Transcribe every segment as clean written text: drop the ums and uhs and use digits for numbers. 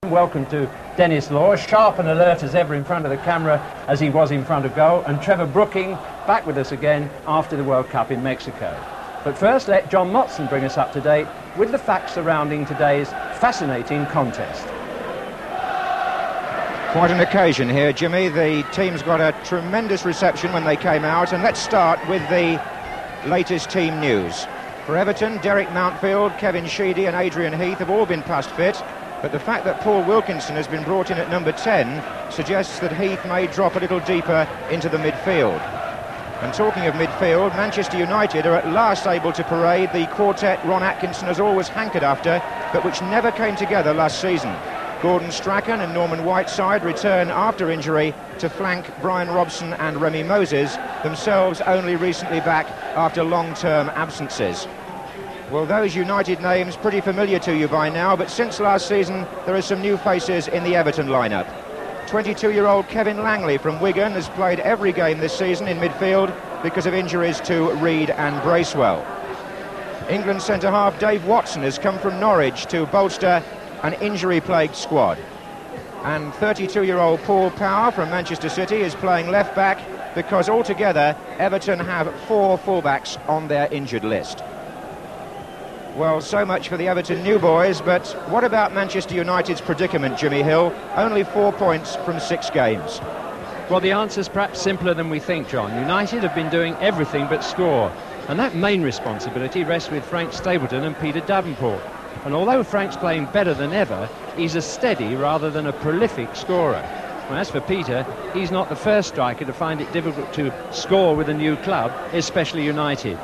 Welcome to Dennis Law, sharp and alert as ever in front of the camera as he was in front of goal, and Trevor Brooking back with us again after the World Cup in Mexico. But first let John Motson bring us up to date with the facts surrounding today's fascinating contest. Quite an occasion here, Jimmy. The team's got a tremendous reception when they came out, and let's start with the latest team news. For Everton, Derek Mountfield, Kevin Sheedy and Adrian Heath have all been past fit, but the fact that Paul Wilkinson has been brought in at number 10 suggests that Heath may drop a little deeper into the midfield. And talking of midfield, Manchester United are at last able to parade the quartet Ron Atkinson has always hankered after, but which never came together last season. Gordon Strachan and Norman Whiteside return after injury to flank Brian Robson and Remy Moses, themselves only recently back after long-term absences. Well, those United names pretty familiar to you by now, but since last season there are some new faces in the Everton lineup. 22-year-old Kevin Langley from Wigan has played every game this season in midfield because of injuries to Reed and Bracewell. England centre-half Dave Watson has come from Norwich to bolster an injury-plagued squad. And 32-year-old Paul Power from Manchester City is playing left-back because altogether Everton have 4 fullbacks on their injured list. Well, so much for the Everton new boys, but what about Manchester United's predicament, Jimmy Hill? Only 4 points from 6 games. Well, the answer's perhaps simpler than we think, John. United have been doing everything but score, and that main responsibility rests with Frank Stapleton and Peter Davenport. And although Frank's playing better than ever, he's a steady rather than a prolific scorer. Well, as for Peter, he's not the first striker to find it difficult to score with a new club, especially United.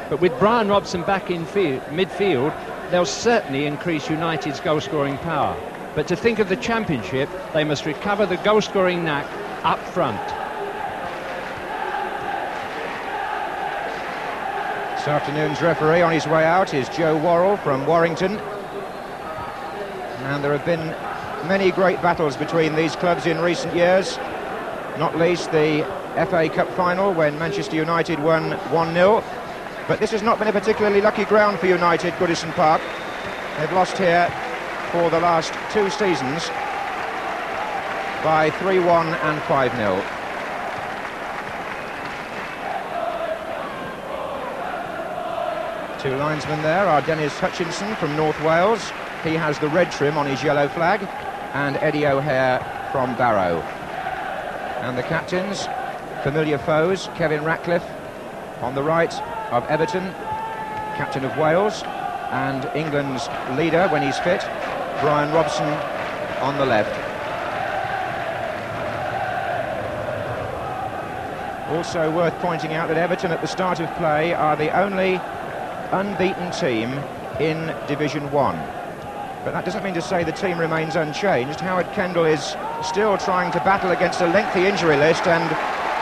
But with Brian Robson back in midfield, they'll certainly increase United's goal-scoring power. But to think of the Championship, they must recover the goal-scoring knack up front. This afternoon's referee on his way out is Joe Worrell from Warrington. And there have been many great battles between these clubs in recent years, not least the FA Cup final when Manchester United won 1-0. But this has not been a particularly lucky ground for United, Goodison Park. They've lost here for the last 2 seasons by 3-1 and 5-0. Two linesmen there are Dennis Hutchinson from North Wales. He has the red trim on his yellow flag, and Eddie O'Hare from Barrow. And the captains, familiar foes, Kevin Ratcliffe on the right of Everton, captain of Wales, and England's leader when he's fit, Brian Robson, on the left. Also worth pointing out that Everton at the start of play are the only unbeaten team in Division One. But that doesn't mean to say the team remains unchanged. Howard Kendall is still trying to battle against a lengthy injury list, and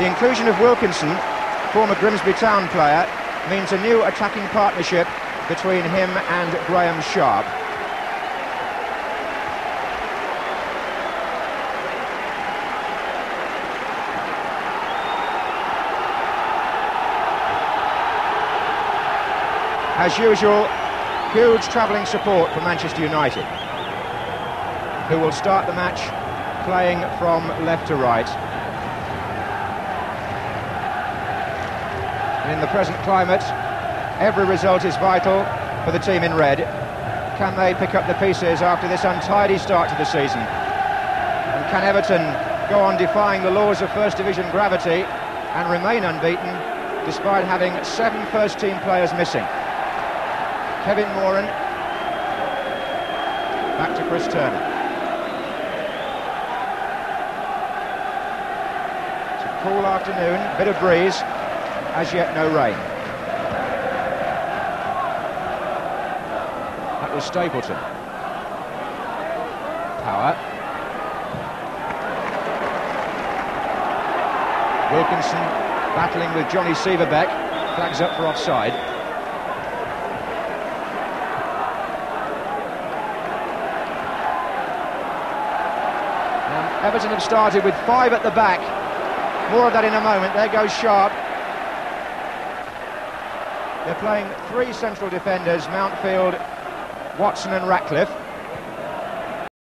the inclusion of Wilkinson, former Grimsby Town player, means a new attacking partnership between him and Graham Sharp. As usual, huge travelling support for Manchester United, who will start the match playing from left to right. And in the present climate, every result is vital for the team in red. Can they pick up the pieces after this untidy start to the season? And can Everton go on defying the laws of First Division gravity and remain unbeaten despite having 7 first-team players missing? Kevin Moran, back to Chris Turner. It's a cool afternoon, bit of breeze, as yet no rain. That was Stapleton. Power. Wilkinson battling with Johnny Severbeck, flags up for offside. Everton have started with 5 at the back. More of that in a moment. There goes Sharp. They're playing 3 central defenders, Mountfield, Watson and Ratcliffe.